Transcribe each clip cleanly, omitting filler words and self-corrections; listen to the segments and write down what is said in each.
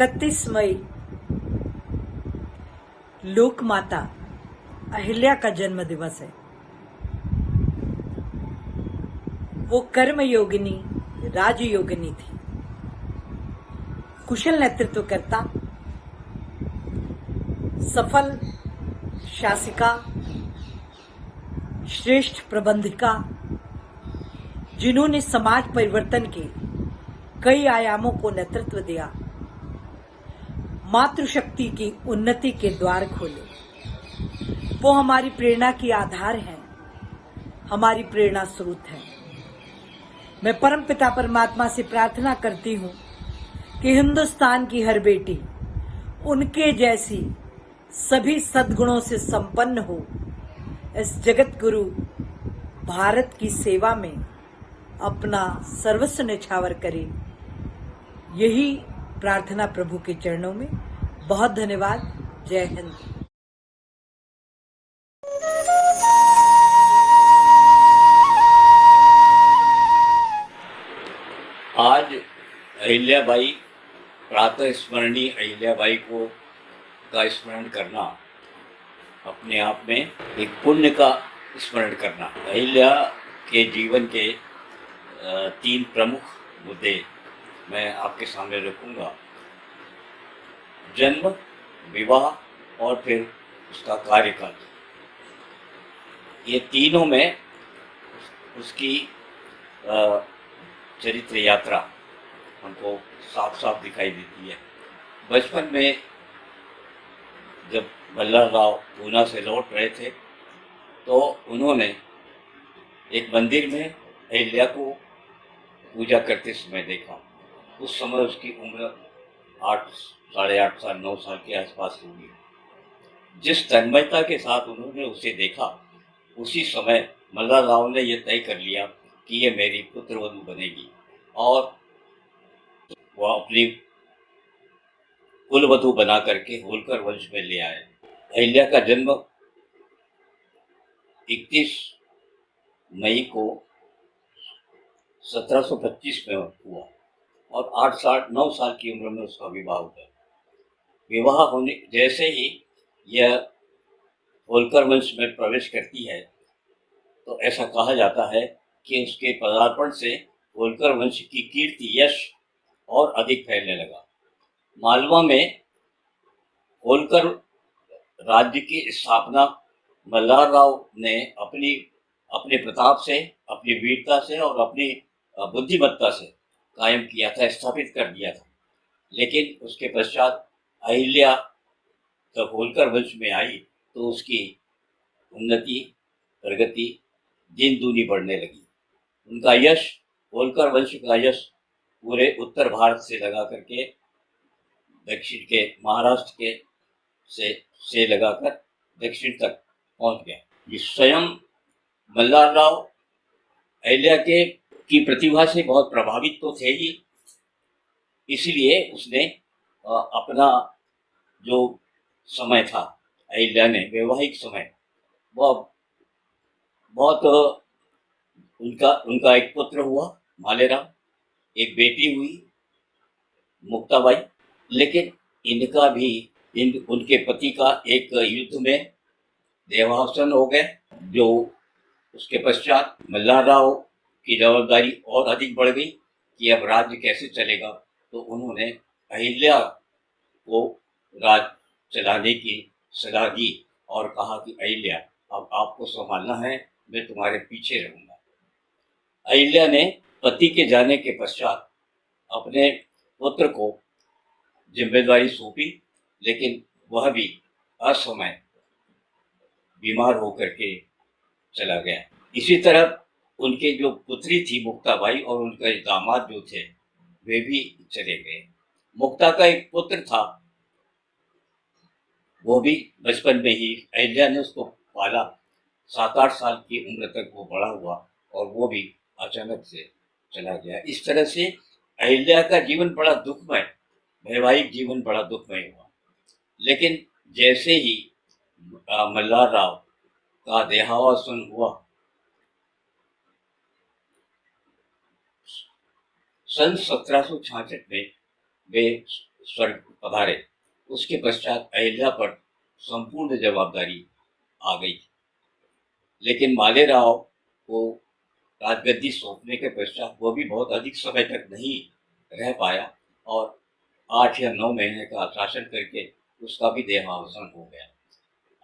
31 मई लोक माता अहिल्या का जन्म दिवस है। वो कर्म योगिनी राजयोगिनी थी, कुशल नेतृत्वकर्ता, सफल शासिका, श्रेष्ठ प्रबंधिका, जिन्होंने समाज परिवर्तन के कई आयामों को नेतृत्व दिया, मातृशक्ति की उन्नति के द्वार खोले। वो हमारी प्रेरणा की आधार है, हमारी प्रेरणा स्रोत है। मैं परमपिता परमात्मा से प्रार्थना करती हूँ कि हिंदुस्तान की हर बेटी उनके जैसी सभी सद्गुणों से संपन्न हो, इस जगत गुरु भारत की सेवा में अपना सर्वस्व न्यौछावर करे। यही प्रार्थना प्रभु के चरणों में। बहुत धन्यवाद। जय हिंद। आज अहिल्याबाई, प्रातः स्मरणीय अहिल्याबाई को का स्मरण करना अपने आप में एक पुण्य का स्मरण करना। अहिल्या के जीवन के 3 प्रमुख मुद्दे मैं आपके सामने रखूंगा। जन्म, विवाह और फिर उसका कार्यकाल। ये तीनों में उसकी चरित्र यात्रा हमको साफ साफ दिखाई देती है। बचपन में जब मल्हारराव पूना से लौट रहे थे तो उन्होंने एक मंदिर में अहिल्या को पूजा करते समय देखा। उस समय उसकी उम्र 8, साढ़े 8 साल, 9 साल के आसपास होगी। जिस तन्मयता के साथ उन्होंने उसे देखा, उसी समय मल्हारराव ने यह तय कर लिया कि ये मेरी पुत्रवधू बनेगी और वह अपनी कुलवधू बना करके होलकर वंश में ले आए। अहिल्या का जन्म 31 मई को 1725 में हुआ और 9 साल की उम्र में उसका विवाह हुआ। विवाह होने जैसे ही यह होलकर वंश में प्रवेश करती है तो ऐसा कहा जाता है कि उसके पदार्पण से होलकर वंश की कीर्ति, यश और अधिक फैलने लगा। मालवा में होलकर राज्य की स्थापना मल्हारराव ने अपने प्रताप से, अपनी वीरता से और अपनी बुद्धिमत्ता से कायम किया था, स्थापित कर दिया था। लेकिन उसके पश्चात अहिल्या जब होलकर वंश में आई तो उसकी उन्नति, प्रगति दिन दूनी बढ़ने लगी। उनका यश, होलकर वंश का यश पूरे उत्तर भारत से लगा करके दक्षिण के महाराष्ट्र के से लगाकर दक्षिण तक पहुंच गया। ये स्वयं मल्हारराव अहिल्या की प्रतिभा से बहुत प्रभावित तो थे ही, इसलिए उसने अपना जो समय था, अहिल्या ने वैवाहिक समय, वह बहुत उनका एक पुत्र हुआ मालेराम, एक बेटी हुई मुक्ताबाई। लेकिन इनका भी उनके पति का एक युद्ध में देहावसान हो गए, जो उसके पश्चात मल्हारराव की जवाबदारी और अधिक बढ़ गई कि अब राज्य कैसे चलेगा। तो उन्होंने अहिल्या को राज चलाने की सलाह दी और कहा कि अहिल्या, अब आपको संभालना है, मैं तुम्हारे पीछे रहूंगा। अहिल्या ने पति के जाने के पश्चात अपने पुत्र को जिम्मेदारी सौंपी, लेकिन वह भी असमय बीमार होकर के चला गया। इसी तरह उनके जो पुत्री थी मुक्ताबाई और उनके दामाद जो थे वे भी चले गए। मुक्ता का एक पुत्र था, वो भी बचपन में ही अहिल्या ने उसको पाला। 7-8 साल की उम्र तक वो बड़ा हुआ और वो भी अचानक से चला गया। इस तरह से अहिल्या का जीवन बड़ा दुखमय, वैवाहिक जीवन बड़ा दुखमय हुआ। लेकिन जैसे ही मल्हारराव का देहावसान हुआ, सन 1766 में वे स्वर्ग पधारे, उसके पश्चात अहिल्या पर संपूर्ण जवाबदारी आ गई। लेकिन मालेराव को राजगद्दी सौंपने के पश्चात वो भी बहुत अधिक समय तक नहीं रह पाया और 8 या 9 महीने का शासन करके उसका भी देहावसान हो गया।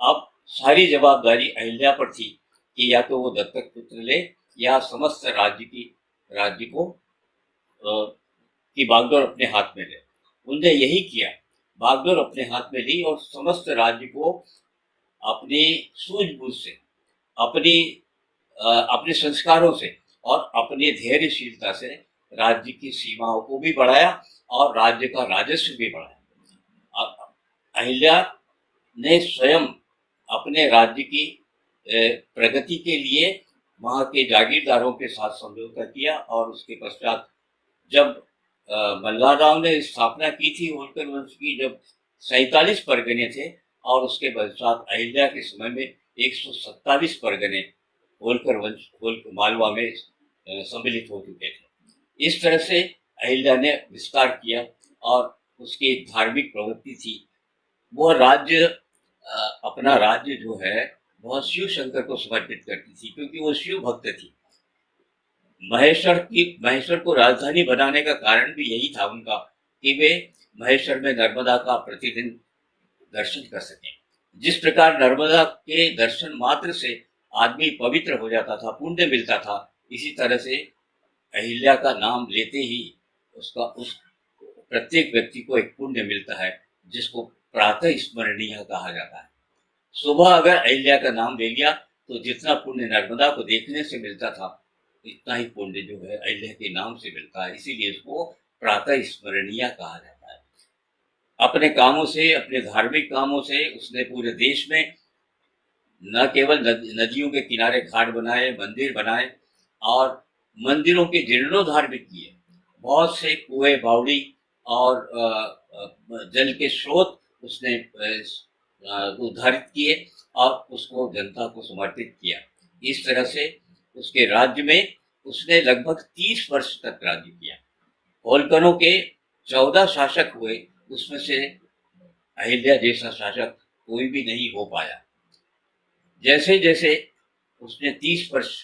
अब सारी जवाबदारी अहिल्या पर थी कि या तो वो दत्तक पुत्र ले या समस्त राज्य को की बागडोर अपने हाथ में ले। उनने यही किया, बागडोर अपने हाथ में ली और समस्त राज्य को अपनी सूझबूझ से, अपनी अपने संस्कारों से और अपनी धैर्यशीलता से राज्य की सीमाओं को भी बढ़ाया और राज्य का राजस्व भी बढ़ाया। अहिल्या ने स्वयं अपने राज्य की प्रगति के लिए वहाँ के जागीरदारों के साथ समझौता किया और उसके पश्चात जब मल्हार राव ने स्थापना की थी होलकर वंश की, जब 47 परगने थे और उसके पश्चात अहिल्या के समय में 127 परगने होलकर मालवा में सम्मिलित हो चुके थे। इस तरह से अहिल्या ने विस्तार किया और उसकी धार्मिक प्रवृत्ति थी। वो राज्य अपना राज्य जो है बहुत शिव शंकर को समर्पित करती थी, क्योंकि वो शिव भक्त थी। महेश्वर को राजधानी बनाने का कारण भी यही था उनका कि वे महेश्वर में नर्मदा का प्रतिदिन दर्शन कर सकें। जिस प्रकार नर्मदा के दर्शन मात्र से आदमी पवित्र हो जाता था, पुण्य मिलता था, इसी तरह से अहिल्या का नाम लेते ही उस प्रत्येक व्यक्ति को एक पुण्य मिलता है, जिसको प्रातः स्मरणीय कहा जाता है। सुबह अगर अहिल्या का नाम ले लिया तो जितना पुण्य नर्मदा को देखने से मिलता था, इतना ही पुण्य जो है अहिल्या के नाम से मिलता है। इसीलिए इसको प्रातः स्मरणीय कहा जाता है। अपने कामों से, अपने धार्मिक कामों से उसने पूरे देश में न केवल नदियों के किनारे घाट बनाए, मंदिर बनाए और मंदिरों के जीर्णोद्धार भी किए। बहुत से कुएं, बावड़ी और जल के स्रोत उसने उद्धारित किए और उसको जनता को समर्पित किया। इस तरह से उसके राज्य में उसने लगभग 30 वर्ष तक राज्य किया। होलकरों के 14 शासक हुए, उसमें से अहिल्या जैसा शासक कोई भी नहीं हो पाया। जैसे जैसे उसने 30 वर्ष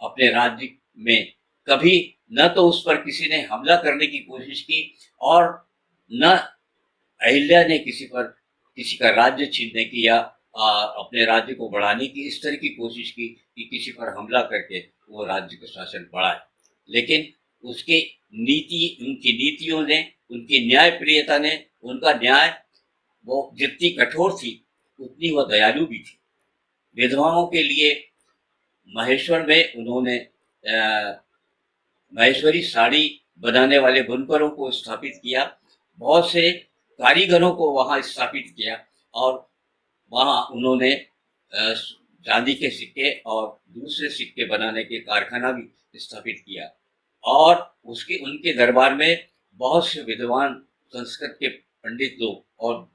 अपने राज्य में कभी न तो उस पर किसी ने हमला करने की कोशिश की और न अहिल्या ने किसी का राज्य छीनने की या अपने राज्य को बढ़ाने की इस तरह की कोशिश की कि किसी पर हमला करके वो राज्य का शासन बढ़ाए। लेकिन उनकी नीतियों ने, उनकी न्यायप्रियता ने, उनका न्याय वो जितनी कठोर थी उतनी वह दयालु भी थी। विधवाओं के लिए महेश्वर में उन्होंने महेश्वरी साड़ी बनाने वाले बुनकरों को स्थापित किया। बहुत से कारीगरों को वहाँ स्थापित किया और वहाँ उन्होंने चांदी के सिक्के और दूसरे सिक्के बनाने के कारखाना भी स्थापित किया और उनके दरबार में बहुत से विद्वान संस्कृत के पंडित लोग और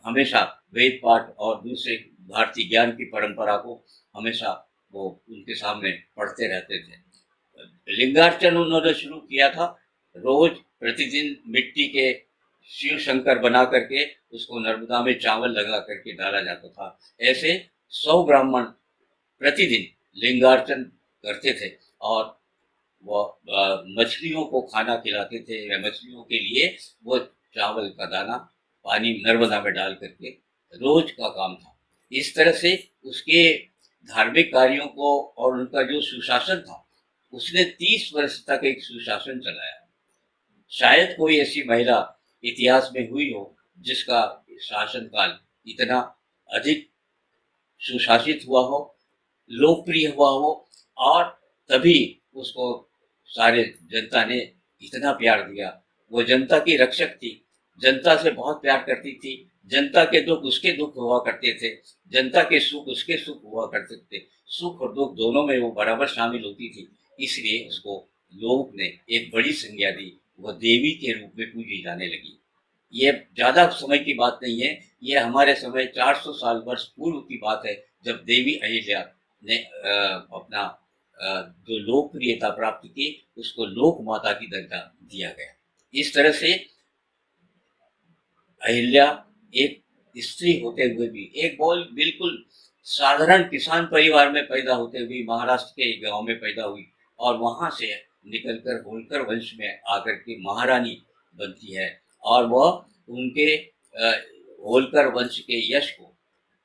हमेशा वेद पाठ और दूसरे भारतीय ज्ञान की परंपरा को हमेशा वो उनके सामने पढ़ते रहते थे। लिंगार्चन उन्होंने शुरू किया था। रोज प्रतिदिन मिट्टी के शिव शंकर बना करके उसको नर्मदा में चावल लगा करके डाला जाता था। ऐसे 100 ब्राह्मण प्रतिदिन लिंगार्चन करते थे और वो मछलियों को खाना खिलाते थे या मछलियों के लिए वो चावल का दाना पानी नर्मदा में डाल करके रोज का काम था। इस तरह से उसके धार्मिक कार्यों को और उनका जो सुशासन था, उसने 30 वर्ष तक एक सुशासन चलाया। शायद कोई ऐसी महिला इतिहास में हुई हो जिसका शासनकाल इतना अधिक सुशासित हुआ हो, लोकप्रिय हुआ हो और तभी उसको सारे जनता ने इतना प्यार दिया। वो जनता की रक्षक थी, जनता से बहुत प्यार करती थी, जनता के दुख उसके दुख हुआ करते थे, जनता के सुख उसके सुख हुआ करते थे, सुख और दुख दोनों में वो बराबर शामिल होती थी। इसलिए उसको लोगों ने एक बड़ी संज्ञा दी, वह देवी के रूप में पूजी जाने लगी। ये ज्यादा समय की बात नहीं है, ये हमारे समय 400 साल वर्ष पूर्व की बात है, जब देवी अहिल्या ने अपना जो लोकप्रियता प्राप्त की उसको लोक माता की दर्जा दिया गया। इस तरह से अहिल्या एक स्त्री होते हुए भी, एक बिल्कुल साधारण किसान परिवार में पैदा होते हुए महाराष्ट्र के एक गांव में पैदा हुई और वहां से निकलकर होलकर वंश में आकर के महारानी बनती है और वह उनके होलकर वंश के यश को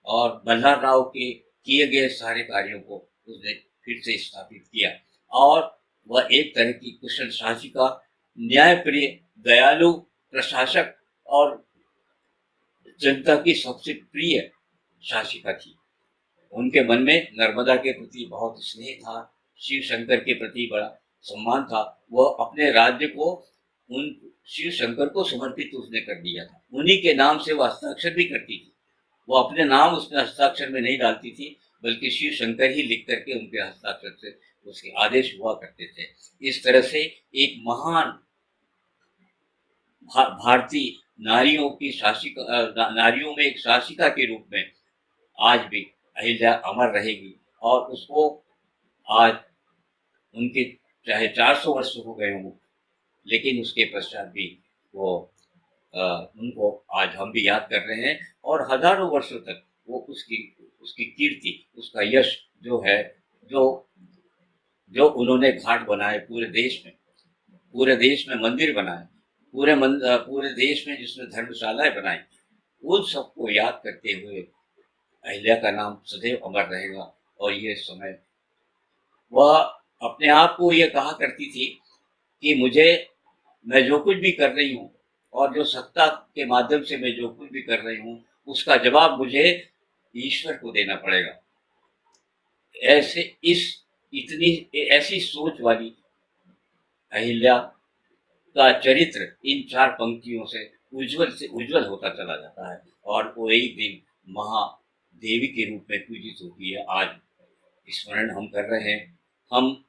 और मल्हार राव के किए गए सारे कार्यों को उसने फिर से स्थापित किया और वह एक तरह की कुशल शासिका, न्यायप्रिय, दयालु प्रशासक और जनता की सबसे प्रिय शासिका थी। उनके मन में नर्मदा के प्रति बहुत स्नेह था, शिव शंकर के प्रति बड़ा सम्मान था। वह अपने राज्य को उन शिव शंकर को समर्पित उसने कर दिया था। उन्हीं के नाम से वह हस्ताक्षर भी करती थी। वो अपने नाम उसने हस्ताक्षर में नहीं डालती थी, बल्कि शिव शंकर ही लिख करके उनके हस्ताक्षर से उसके आदेश हुआ करते थे। इस तरह से एक महान भारतीय नारियों की शासिका, नारियों में एक शासिका के रूप में आज भी अहिल्या अमर रहेगी और उसको आज उनके चाहे 400 वर्ष हो गए हों, लेकिन उसके पश्चात भी वो उनको आज हम भी याद कर रहे हैं और हजारों वर्षों तक वो उसकी उसकी कीर्ति, उसका यश जो है, जो जो उन्होंने घाट बनाए पूरे देश में मंदिर बनाए, पूरे देश में जिसमें धर्मशालाएं बनाई, उन सबको याद करते हुए अहिल्या का नाम सदैव अमर रहेगा। और ये समय वह अपने आप को ये कहा करती थी कि मैं जो कुछ भी कर रही हूँ और जो सत्ता के माध्यम से मैं जो कुछ भी कर रही हूँ उसका जवाब मुझे ईश्वर को देना पड़ेगा। ऐसी सोच वाली अहिल्या का चरित्र इन 4 पंक्तियों से उज्जवल होता चला जाता है और वो एक दिन महादेवी के रूप में पूजित होती है। आज स्मरण हम कर रहे हैं, हम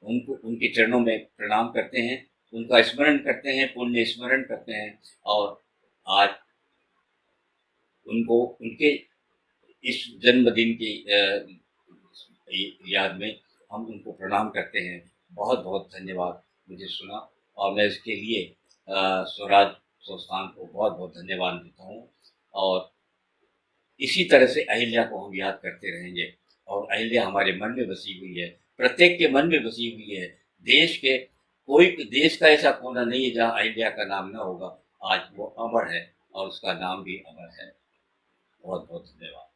उनको उनके चरणों में प्रणाम करते हैं, उनका स्मरण करते हैं, पुण्य स्मरण करते हैं और आज उनको उनके इस जन्मदिन की याद में हम उनको प्रणाम करते हैं। बहुत बहुत धन्यवाद मुझे सुना और मैं इसके लिए स्वराज संस्थान को बहुत बहुत धन्यवाद देता हूँ और इसी तरह से अहिल्या को हम याद करते रहेंगे और अहिल्या हमारे मन में बसी हुई है, प्रत्येक के मन में बसी हुई है। देश का ऐसा कोना नहीं है जहाँ अहिल्या का नाम ना होगा। आज वो अमर है और उसका नाम भी अमर है। बहुत बहुत धन्यवाद।